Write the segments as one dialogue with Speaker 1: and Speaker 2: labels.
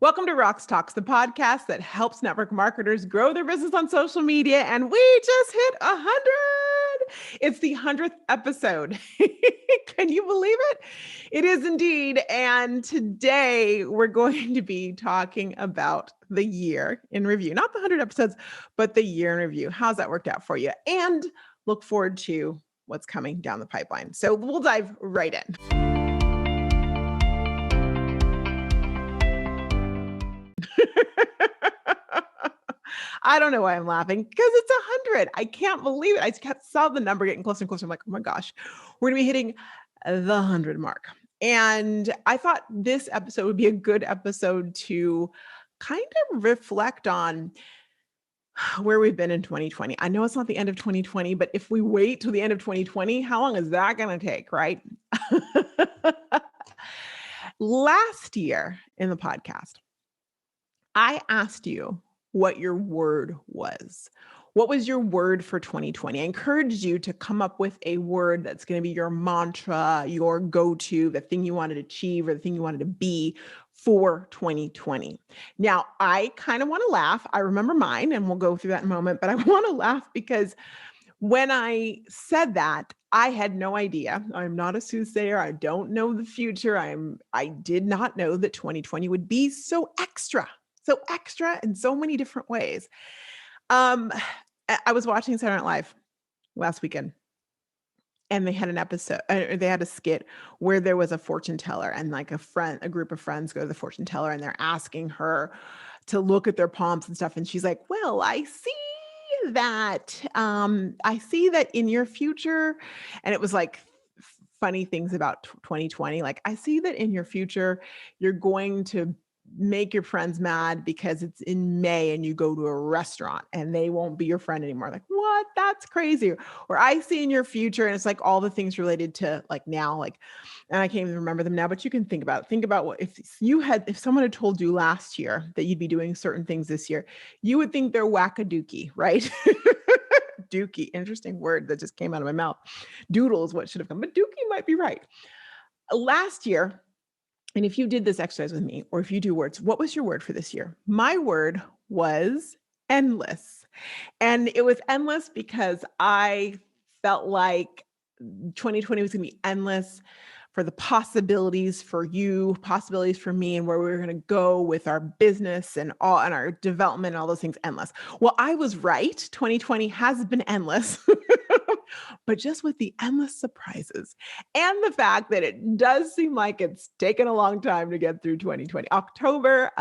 Speaker 1: Welcome to RoxTalks, the podcast that helps network marketers grow their business on social media. And we just hit 100. It's the 100th episode. Can you believe it? It is indeed. And today we're going to be talking about the year in review, not the 100 episodes, but the year in review. How's that worked out for you? And look forward to what's coming down the pipeline. So we'll dive right in. I don't know why I'm laughing because it's 100. I can't believe it. I saw the number getting closer and closer. I'm like, oh my gosh, we're going to be hitting the 100 mark. And I thought this episode would be a good episode to kind of reflect on where we've been in 2020. I know it's not the end of 2020, but if we wait till the end of 2020, how long is that going to take, right? Last year in the podcast, I asked you what your word was. What was your word for 2020? I encouraged you to come up with a word that's going to be your mantra, your go-to, the thing you wanted to achieve or the thing you wanted to be for 2020. Now, I kind of want to laugh. I remember mine, and we'll go through that in a moment, but I want to laugh because when I said that, I had no idea. I'm not a soothsayer. I don't know the future. I did not know that 2020 would be so extra in so many different ways. I was watching Saturday Night Live last weekend, and they had an episode, they had a skit where there was a fortune teller, and like a group of friends go to the fortune teller, and they're asking her to look at their palms and stuff. And she's like, well, I see that in your future. And it was like funny things about 2020. Like, I see that in your future, you're going to make your friends mad because it's in May and you go to a restaurant and they won't be your friend anymore. Like, what? That's crazy. Or I see in your future, and it's like all the things related to like now, like, and I can't even remember them now, but you can think about it. Think about what if someone had told you last year that you'd be doing certain things this year, you would think they're whackadookie, right? Dookie, interesting word that just came out of my mouth. Doodle is what should have come, but dookie might be right. Last year, and if you did this exercise with me, or if you do words, what was your word for this year? My word was endless. And it was endless because I felt like 2020 was going to be endless for the possibilities for you, possibilities for me, and where we were going to go with our business and our development and all those things endless. Well, I was right. 2020 has been endless, but just with the endless surprises and the fact that it does seem like it's taken a long time to get through 2020. October,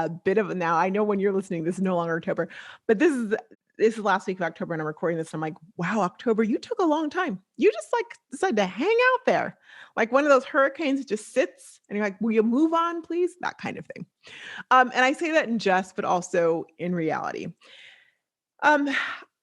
Speaker 1: now I know when you're listening, this is no longer October, but this is last week of October, and I'm recording this. And I'm like, wow, October, you took a long time. You just like decided to hang out there. Like one of those hurricanes just sits and you're like, will you move on, please? That kind of thing. And I say that in jest, but also in reality. I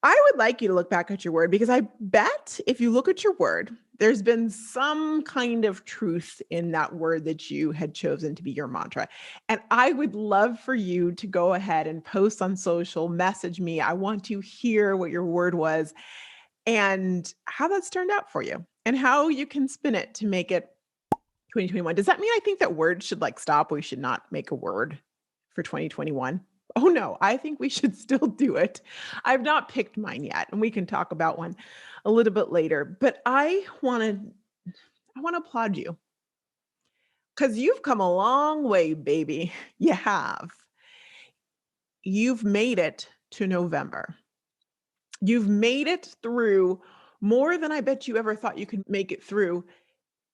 Speaker 1: would like you to look back at your word, because I bet if you look at your word, there's been some kind of truth in that word that you had chosen to be your mantra. And I would love for you to go ahead and post on social, message me. I want to hear what your word was and how that's turned out for you and how you can spin it to make it 2021. Does that mean I think that words should like stop? We should not make a word for 2021? Oh no, I think we should still do it. I've not picked mine yet, and we can talk about one a little bit later, but I want to applaud you because you've come a long way, baby. You have. You've made it to November. You've made it through more than I bet you ever thought you could make it through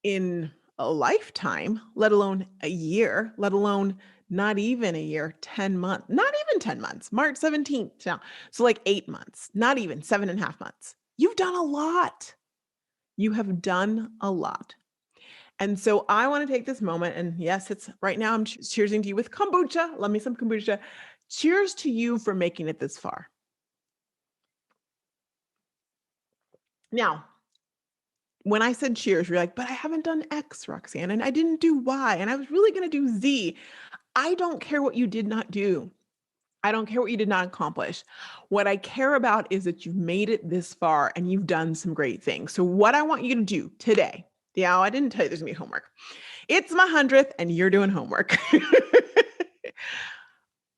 Speaker 1: in a lifetime, let alone a year, let alone not even a year, 10 months, not even 10 months, March 17th now. So like 8 months, not even 7.5 months. You've done a lot. You have done a lot. And so I want to take this moment, and yes, it's right now I'm cheersing to you with kombucha. Love me some kombucha. Cheers to you for making it this far. Now, when I said cheers, you're like, but I haven't done X, Roxanne, and I didn't do Y, and I was really going to do Z. I don't care what you did not do. I don't care what you did not accomplish. What I care about is that you've made it this far and you've done some great things. So what I want you to do today, I didn't tell you there's going to be homework. It's my 100th and you're doing homework.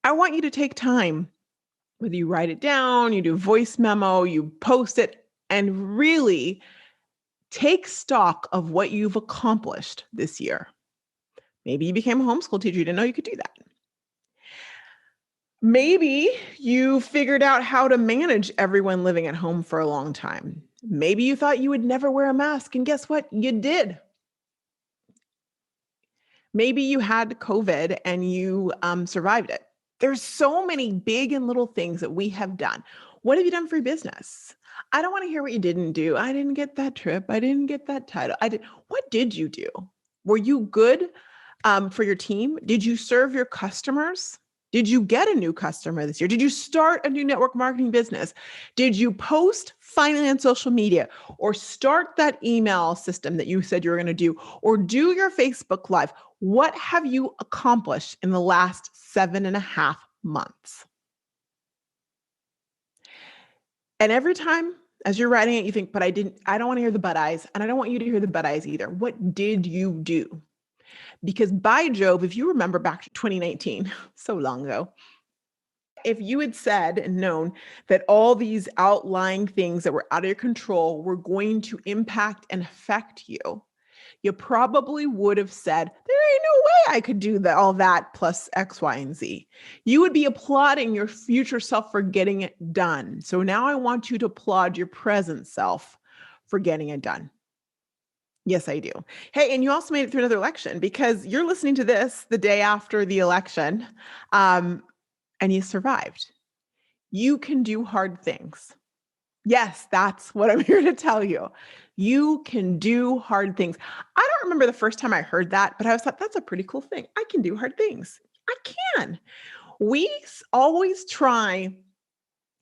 Speaker 1: I want you to take time, whether you write it down, you do voice memo, you post it, and really take stock of what you've accomplished this year. Maybe you became a homeschool teacher, you didn't know you could do that. Maybe you figured out how to manage everyone living at home for a long time. Maybe you thought you would never wear a mask, and guess what? You did. Maybe you had COVID and you survived it. There's so many big and little things that we have done. What have you done for your business? I don't want to hear what you didn't do. I didn't get that trip. I didn't get that title. I did. What did you do? Were you good for your team? Did you serve your customers? Did you get a new customer this year? Did you start a new network marketing business? Did you post finally on social media or start that email system that you said you were going to do or do your Facebook Live? What have you accomplished in the last 7.5 months? And every time as you're writing it, you think, but I don't want to hear the but eyes, and I don't want you to hear the but eyes either. What did you do? Because by Jove, if you remember back to 2019, so long ago, if you had said and known that all these outlying things that were out of your control were going to impact and affect you, you probably would have said, there ain't no way I could do all that plus X, Y, and Z. You would be applauding your future self for getting it done. So now I want you to applaud your present self for getting it done. Yes, I do. Hey, and you also made it through another election because you're listening to this the day after the election, and you survived. You can do hard things. Yes, that's what I'm here to tell you. You can do hard things. I don't remember the first time I heard that, but I was like, that's a pretty cool thing. I can do hard things. I can. We always try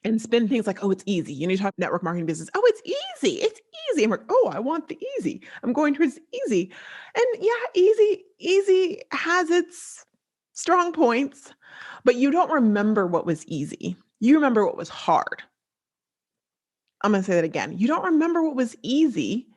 Speaker 1: and spin things like, oh, it's easy. You talk network marketing business. Oh, it's easy. It's easy. I'm like, oh, I want the easy. I'm going towards easy. And yeah, easy has its strong points, but you don't remember what was easy. You remember what was hard. I'm going to say that again. You don't remember what was easy.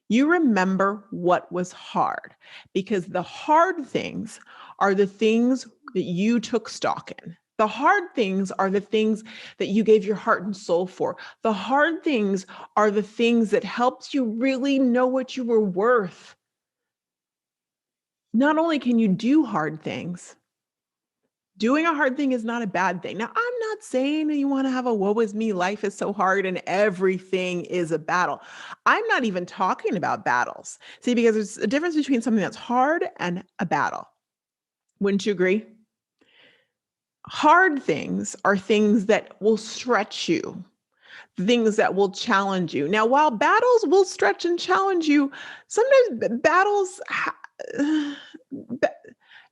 Speaker 1: You remember what was hard, because the hard things are the things that you took stock in. The hard things are the things that you gave your heart and soul for. The hard things are the things that helped you really know what you were worth. Not only can you do hard things, doing a hard thing is not a bad thing. Now, I'm not saying that you want to have a woe is me, life is so hard and everything is a battle. I'm not even talking about battles. See, because there's a difference between something that's hard and a battle. Wouldn't you agree? Hard things are things that will stretch you, things that will challenge you. Now, while battles will stretch and challenge you, sometimes battles,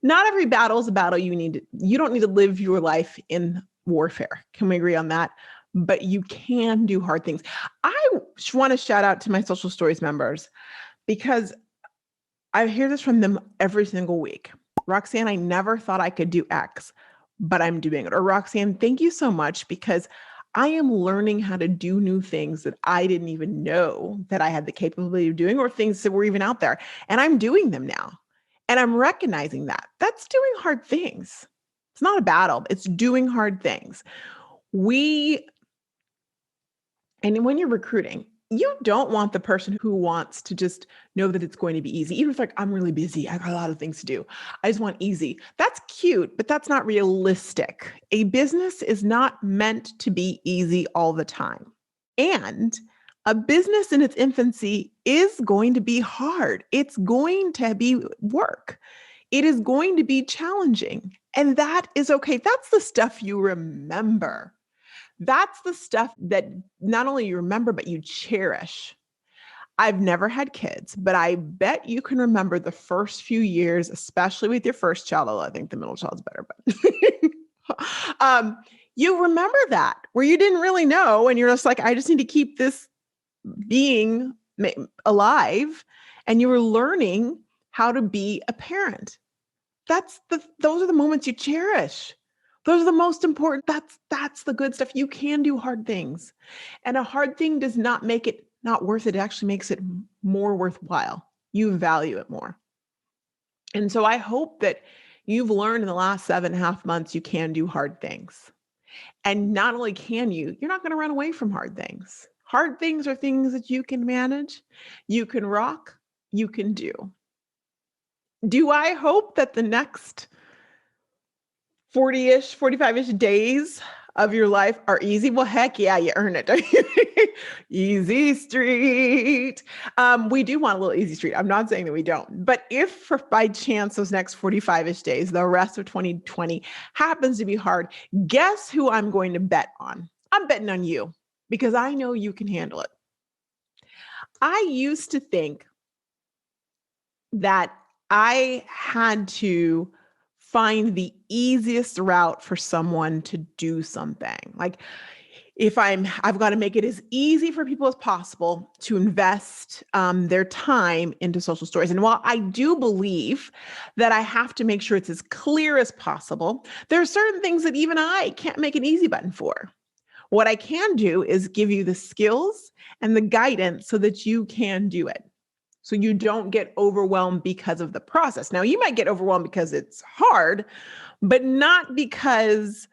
Speaker 1: not every battle is a battle you don't need to live your life in warfare. Can we agree on that? But you can do hard things. I want to shout out to my Social Stories members because I hear this from them every single week. Roxanne, I never thought I could do X, but I'm doing it. Or Roxanne, thank you so much because I am learning how to do new things that I didn't even know that I had the capability of doing, or things that were even out there. And I'm doing them now. And I'm recognizing that. That's doing hard things. It's not a battle. It's doing hard things. And when you're recruiting, you don't want the person who wants to just know that it's going to be easy. Even if like, I'm really busy, I got a lot of things to do. I just want easy. That's cute, but that's not realistic. A business is not meant to be easy all the time. And a business in its infancy is going to be hard. It's going to be work. It is going to be challenging. And that is okay. That's the stuff you remember. That's the stuff that not only you remember, but you cherish. I've never had kids, but I bet you can remember the first few years, especially with your first child. Although I think the middle child's better, but you remember that where you didn't really know. And you're just like, I just need to keep this being alive. And you were learning how to be a parent. Those are the moments you cherish. Those are the most important. That's the good stuff. You can do hard things. And a hard thing does not make it not worth it. It actually makes it more worthwhile. You value it more. And so I hope that You've learned in the last 7.5 months you can do hard things. And not only can you're not going to run away from hard things. Hard things are things that you can manage, you can rock, you can do. Do I hope that the next 40-ish, 45-ish days of your life are easy? Well, heck yeah, you earn it. Easy street. We do want a little easy street. I'm not saying that we don't. But if by chance those next 45-ish days, the rest of 2020 happens to be hard, guess who I'm going to bet on? I'm betting on you because I know you can handle it. I used to think that I had to find the easiest route for someone to do something. Like if I've got to make it as easy for people as possible to invest their time into social stories. And while I do believe that I have to make sure it's as clear as possible, there are certain things that even I can't make an easy button for. What I can do is give you the skills and the guidance so that you can do it. So you don't get overwhelmed because of the process. Now, you might get overwhelmed because it's hard, but not because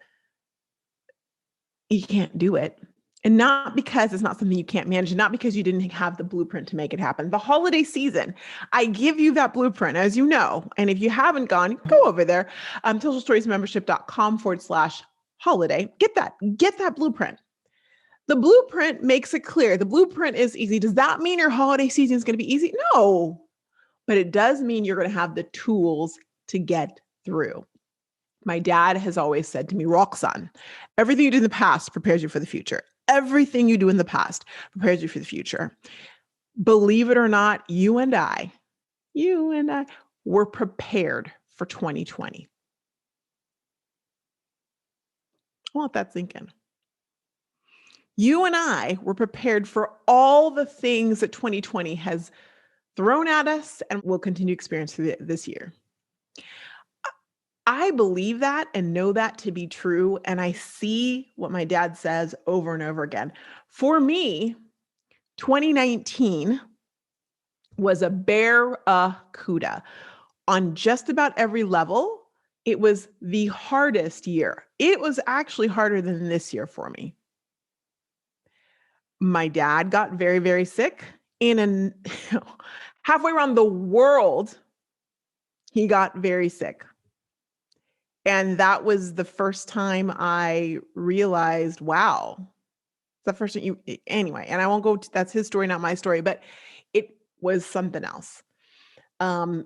Speaker 1: you can't do it. And not because it's not something you can't manage, and not because you didn't have the blueprint to make it happen. The holiday season, I give you that blueprint, as you know. And if you haven't gone, go over there, socialstoriesmembership.com/holiday. Get that blueprint. The blueprint makes it clear. The blueprint is easy. Does that mean your holiday season is going to be easy? No, but it does mean you're going to have the tools to get through. My dad has always said to me, Roxanne, everything you do in the past prepares you for the future. Everything you do in the past prepares you for the future. Believe it or not, you and I were prepared for 2020. I want that sink in. You and I were prepared for all the things that 2020 has thrown at us and will continue to experience through this year. I believe that and know that to be true. And I see what my dad says over and over again. For me, 2019 was a barracuda on just about every level. It was the hardest year. It was actually harder than this year for me. My dad got very, very sick. Halfway around the world, he got very sick. And that was the first time I realized, wow, it's the first time anyway, and I won't go to, that's his story, not my story, but it was something else.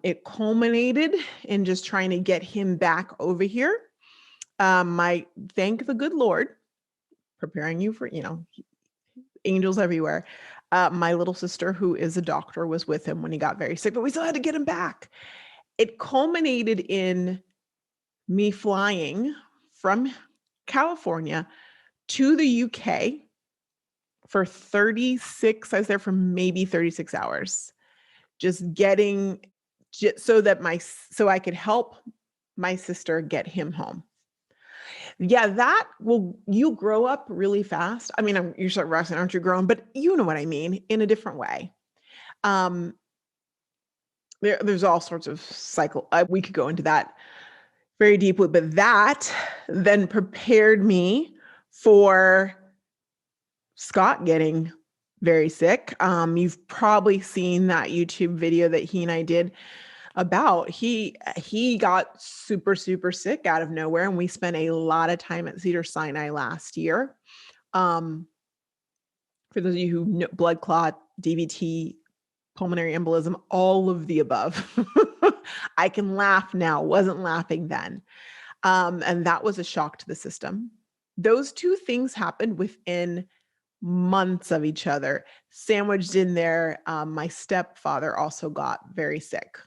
Speaker 1: It culminated in just trying to get him back over here. Thank the good Lord, preparing you for, angels everywhere. My little sister, who is a doctor, was with him when he got very sick, but we still had to get him back. It culminated in me flying from California to the UK for 36, I was there for maybe 36 hours, so I could help my sister get him home. Yeah, you grow up really fast. I mean, you start Roxanne, aren't you grown? But you know what I mean, in a different way. There's all sorts of cycle. We could go into that very deeply, but that then prepared me for Scott getting very sick. You've probably seen that YouTube video that he and I did about he got super, super sick out of nowhere. And we spent a lot of time at Cedars-Sinai last year. For those of you who know, blood clot, DVT, pulmonary embolism, all of the above. I can laugh now, wasn't laughing then. And that was a shock to the system. Those two things happened within months of each other. Sandwiched in there, my stepfather also got very sick.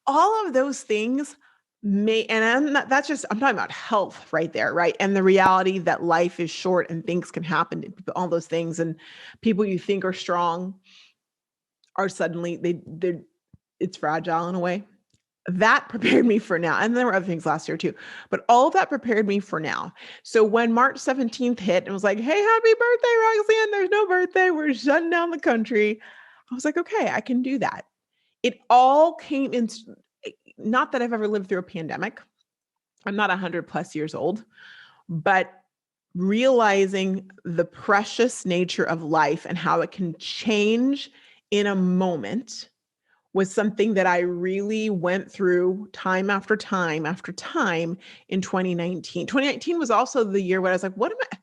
Speaker 1: All of those things I'm talking about health right there, right? And the reality that life is short and things can happen to people, all those things, and people you think are strong are suddenly, it's fragile in a way. That prepared me for now. And there were other things last year too, but all of that prepared me for now. So when March 17th hit and was like, hey, happy birthday, Roxanne, there's no birthday, we're shutting down the country. I was like, okay, I can do that. It all came in. not that I've ever lived through a pandemic. I'm not 100 plus years old, but realizing the precious nature of life and how it can change in a moment was something that I really went through time after time after time in 2019. 2019 was also the year when I was like, what am I?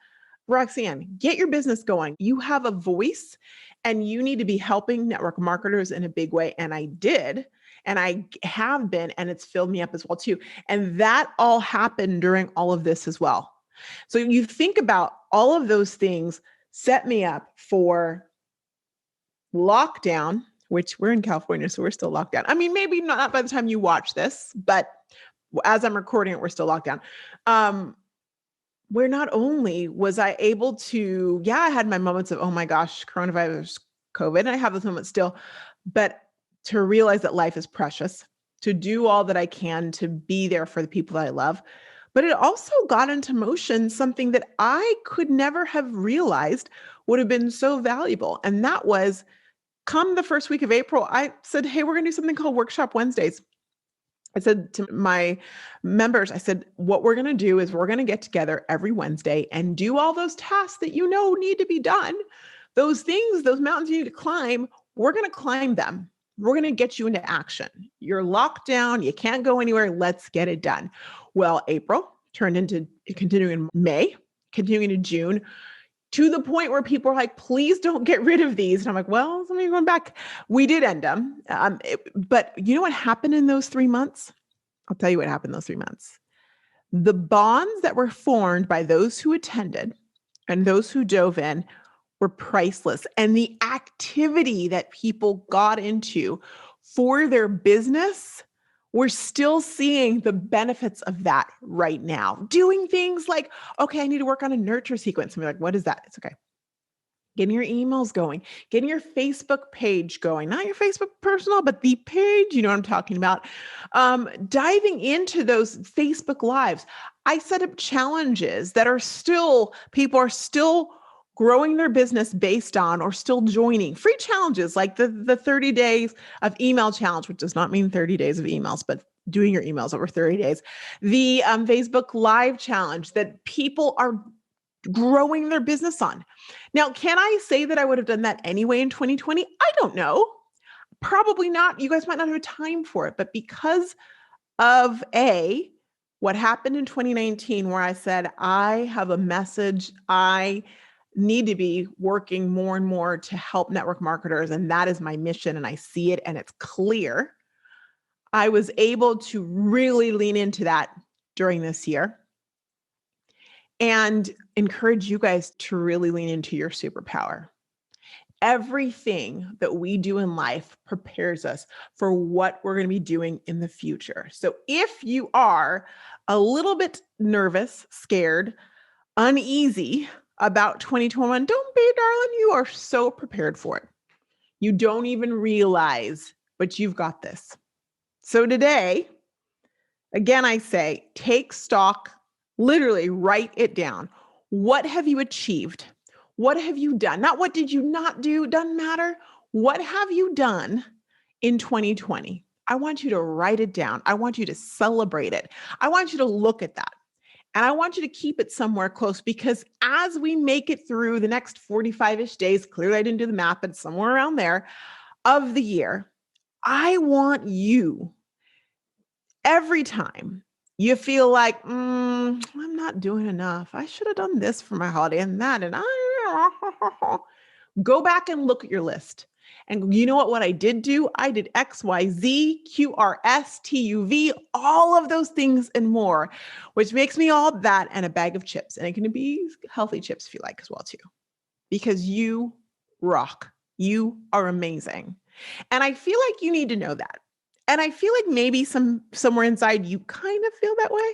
Speaker 1: Roxanne, get your business going. You have a voice and you need to be helping network marketers in a big way. And I did. And I have been, and it's filled me up as well too. And that all happened during all of this as well. So you think about all of those things set me up for lockdown, which we're in California, so we're still locked down. I mean, maybe not by the time you watch this, but as I'm recording it, we're still locked down. Where not only was I able to, I had my moments of, oh my gosh, coronavirus, COVID, and I have those moments still, but to realize that life is precious, to do all that I can to be there for the people that I love. But it also got into motion something that I could never have realized would have been so valuable. And that was, come the first week of April, I said, hey, we're going to do something called Workshop Wednesdays. I said to my members, I said, what we're going to do is we're going to get together every Wednesday and do all those tasks that you know need to be done. Those things, those mountains you need to climb, we're going to climb them. We're going to get you into action. You're locked down. You can't go anywhere. Let's get it done. Well, April turned into continuing in May, continuing into June, to the point where people are like, please don't get rid of these. And I'm like, well, somebody's going back. We did end them. But you know what happened in those 3 months? I'll tell you what happened in those 3 months. The bonds that were formed by those who attended and those who dove in were priceless. And the activity that people got into for their business, we're still seeing the benefits of that right now. Doing things like, okay, I need to work on a nurture sequence. And we're like, what is that? It's okay. Getting your emails going, getting your Facebook page going, not your Facebook personal, but the page, you know what I'm talking about. Diving into those Facebook lives. I set up challenges that are still, people are still growing their business based on or still joining free challenges like the 30 days of email challenge, which does not mean 30 days of emails, but doing your emails over 30 days. The Facebook Live challenge that people are growing their business on. Now, can I say that I would have done that anyway in 2020? I don't know. Probably not. You guys might not have time for it, but because of what happened in 2019, where I said, I have a message, I need to be working more and more to help network marketers. And that is my mission. And I see it and it's clear. I was able to really lean into that during this year and encourage you guys to really lean into your superpower. Everything that we do in life prepares us for what we're going to be doing in the future. So if you are a little bit nervous, scared, uneasy about 2021, don't be, darling. You are so prepared for it. You don't even realize, but you've got this. So today, again, I say, take stock, literally write it down. What have you achieved? What have you done? Not what did you not do, doesn't matter. What have you done in 2020? I want you to write it down. I want you to celebrate it. I want you to look at that. And I want you to keep it somewhere close because as we make it through the next 45-ish days, clearly I didn't do the math, but somewhere around there of the year, I want you, every time you feel like, I'm not doing enough. I should have done this for my holiday and that, and go back and look at your list. And you know what I did do? I did X, Y, Z, Q, R, S, T, U, V, all of those things and more, which makes me all that and a bag of chips. And it can be healthy chips if you like as well too, because you rock. You are amazing. And I feel like you need to know that. And I feel like maybe somewhere inside you kind of feel that way,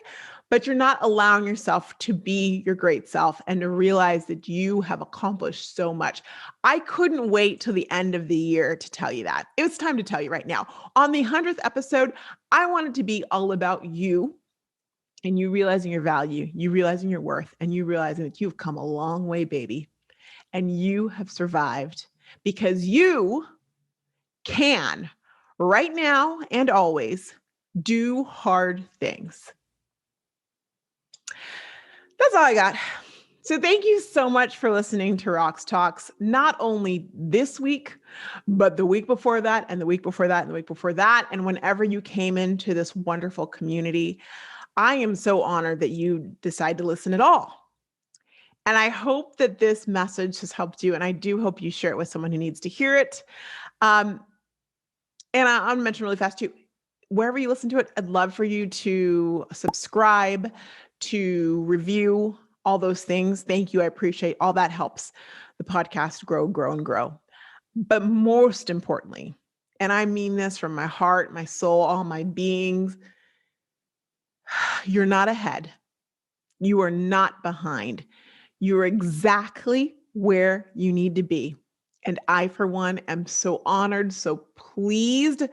Speaker 1: but you're not allowing yourself to be your great self and to realize that you have accomplished so much. I couldn't wait till the end of the year to tell you that. It was time to tell you right now. On the 100th episode, I wanted to be all about you and you realizing your value, you realizing your worth, and you realizing that you've come a long way, baby. And you have survived because you can right now and always Do hard things. That's all I got. So thank you so much for listening to RoxTalks, not only this week, but the week before that, and the week before that, and the week before that. And whenever you came into this wonderful community, I am so honored that you decide to listen at all. And I hope that this message has helped you. And I do hope you share it with someone who needs to hear it. Um, and I'll mention really fast too, wherever you listen to it, I'd love for you to subscribe, to review, all those things. Thank you. I appreciate all that helps the podcast grow, grow, and grow. But most importantly, and I mean this from my heart, my soul, all my beings, you're not ahead. You are not behind. You're exactly where you need to be. And I, for one, am so honored, so pleased,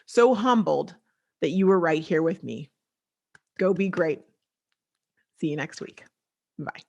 Speaker 1: so humbled that you were right here with me. Go be great. See you next week. Bye.